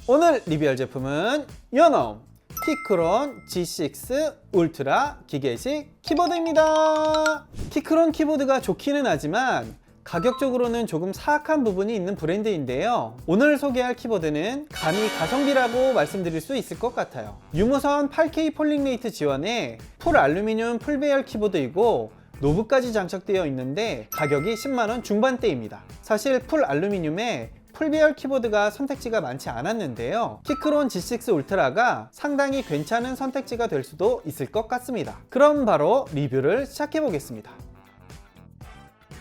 오늘 리뷰할 제품은 요놈 키크론 G6 울트라 기계식 키보드입니다. 키크론 키보드가 좋기는 하지만 가격적으로는 조금 사악한 부분이 있는 브랜드인데요. 오늘 소개할 키보드는 감히 가성비라고 말씀드릴 수 있을 것 같아요. 유무선 8K 폴링 레이트 지원에 풀 알루미늄 풀 배열 키보드이고 노브까지 장착되어 있는데 가격이 10만원 중반대입니다. 사실 풀 알루미늄에 풀 배열 키보드가 선택지가 많지 않았는데요. 키크론 G6 울트라가 상당히 괜찮은 선택지가 될 수도 있을 것 같습니다. 그럼 바로 리뷰를 시작해 보겠습니다.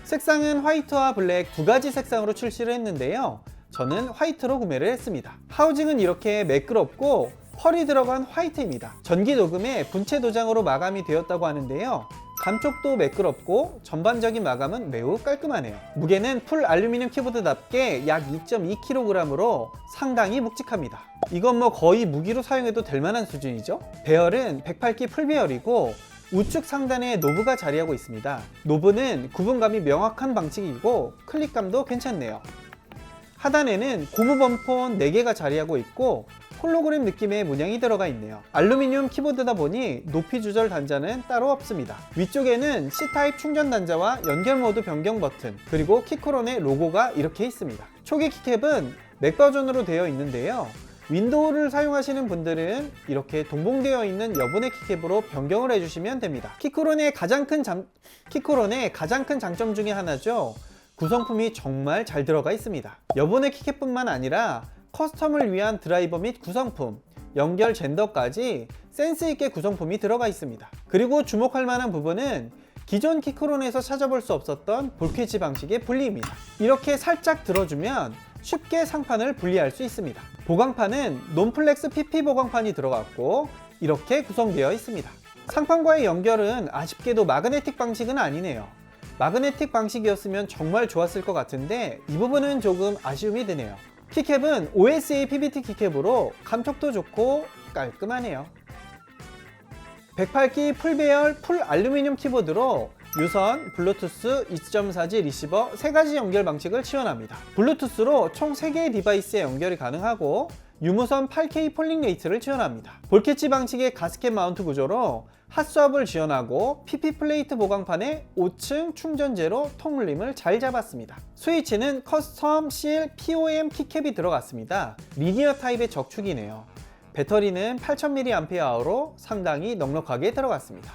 색상은 화이트와 블랙 두 가지 색상으로 출시를 했는데요. 저는 화이트로 구매를 했습니다. 하우징은 이렇게 매끄럽고 펄이 들어간 화이트입니다. 전기 도금에 분체 도장으로 마감이 되었다고 하는데요. 감촉도 매끄럽고 전반적인 마감은 매우 깔끔하네요. 무게는 풀 알루미늄 키보드답게 약 2.2kg으로 상당히 묵직합니다. 이건 뭐 거의 무기로 사용해도 될 만한 수준이죠. 배열은 108기 풀 배열이고 우측 상단에 노브가 자리하고 있습니다. 노브는 구분감이 명확한 방식이고 클릭감도 괜찮네요. 하단에는 고무 범폰 4개가 자리하고 있고 홀로그램 느낌의 문양이 들어가 있네요. 알루미늄 키보드다 보니 높이 조절 단자는 따로 없습니다. 위쪽에는 C타입 충전 단자와 연결 모드 변경 버튼, 그리고 키크론의 로고가 이렇게 있습니다. 초기 키캡은 맥 버전으로 되어 있는데요. 윈도우를 사용하시는 분들은 이렇게 동봉되어 있는 여분의 키캡으로 변경을 해주시면 됩니다. 키크론의 가장 큰 장점 중에 하나죠. 구성품이 정말 잘 들어가 있습니다. 여분의 키캡뿐만 아니라 커스텀을 위한 드라이버 및 구성품, 연결 젠더까지 센스 있게 구성품이 들어가 있습니다. 그리고 주목할 만한 부분은 기존 키크론에서 찾아볼 수 없었던 볼케지 방식의 분리입니다. 이렇게 살짝 들어주면 쉽게 상판을 분리할 수 있습니다. 보강판은 논플렉스 PP 보강판이 들어갔고 이렇게 구성되어 있습니다. 상판과의 연결은 아쉽게도 마그네틱 방식은 아니네요. 마그네틱 방식이었으면 정말 좋았을 것 같은데 이 부분은 조금 아쉬움이 드네요. 키캡은 OSA PBT 키캡으로 감촉도 좋고 깔끔하네요. 108기 풀 배열 풀 알루미늄 키보드로 유선, 블루투스, 2.4G 리시버 3가지 연결 방식을 지원합니다. 블루투스로 총 3개의 디바이스에 연결이 가능하고 유무선 8K 폴링 레이트를 지원합니다. 볼캐치 방식의 가스켓 마운트 구조로 핫스왑을 지원하고 PP 플레이트 보강판에 5층 충전재로 통울림을 잘 잡았습니다. 스위치는 커스텀 CL POM 키캡이 들어갔습니다. 리니어 타입의 적축이네요. 배터리는 8000mAh로 상당히 넉넉하게 들어갔습니다.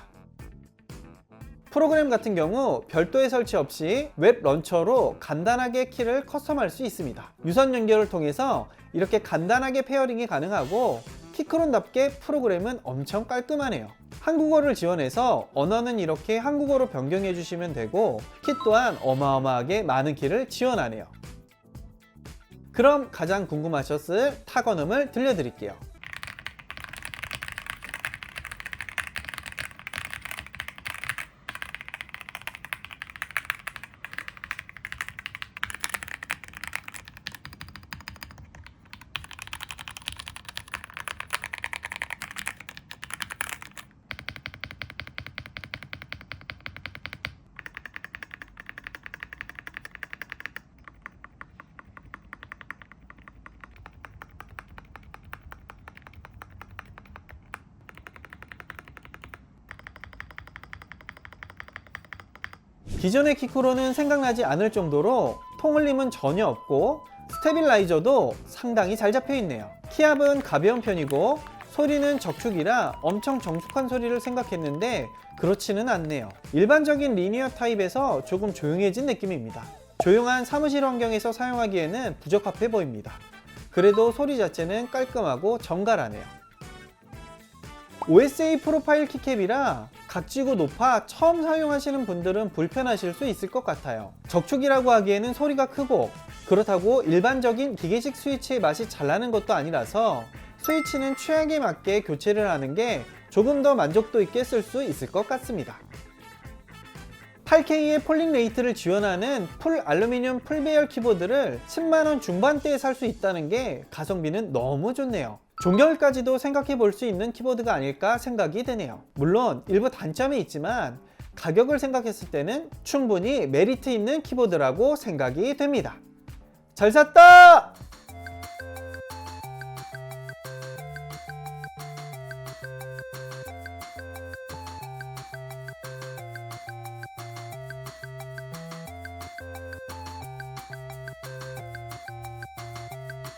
프로그램 같은 경우 별도의 설치 없이 웹 런처로 간단하게 키를 커스텀할 수 있습니다. 유선 연결을 통해서 이렇게 간단하게 페어링이 가능하고 키크론답게 프로그램은 엄청 깔끔하네요. 한국어를 지원해서 언어는 이렇게 한국어로 변경해 주시면 되고 키 또한 어마어마하게 많은 키를 지원하네요. 그럼 가장 궁금하셨을 타건음을 들려드릴게요. 기존의 키크론은 생각나지 않을 정도로 통울림은 전혀 없고 스테빌라이저도 상당히 잘 잡혀 있네요. 키압은 가벼운 편이고 소리는 적축이라 엄청 정숙한 소리를 생각했는데 그렇지는 않네요. 일반적인 리니어 타입에서 조금 조용해진 느낌입니다. 조용한 사무실 환경에서 사용하기에는 부적합해 보입니다. 그래도 소리 자체는 깔끔하고 정갈하네요. OSA 프로파일 키캡이라 각지고 높아 처음 사용하시는 분들은 불편하실 수 있을 것 같아요. 적축이라고 하기에는 소리가 크고 그렇다고 일반적인 기계식 스위치의 맛이 잘 나는 것도 아니라서 스위치는 취향에 맞게 교체를 하는 게 조금 더 만족도 있게 쓸 수 있을 것 같습니다. 8K의 폴링 레이트를 지원하는 풀 알루미늄 풀 배열 키보드를 10만원 중반대에 살 수 있다는 게 가성비는 너무 좋네요. 종결까지도 생각해 볼 수 있는 키보드가 아닐까 생각이 드네요. 물론 일부 단점이 있지만 가격을 생각했을 때는 충분히 메리트 있는 키보드라고 생각이 됩니다. 잘 샀다!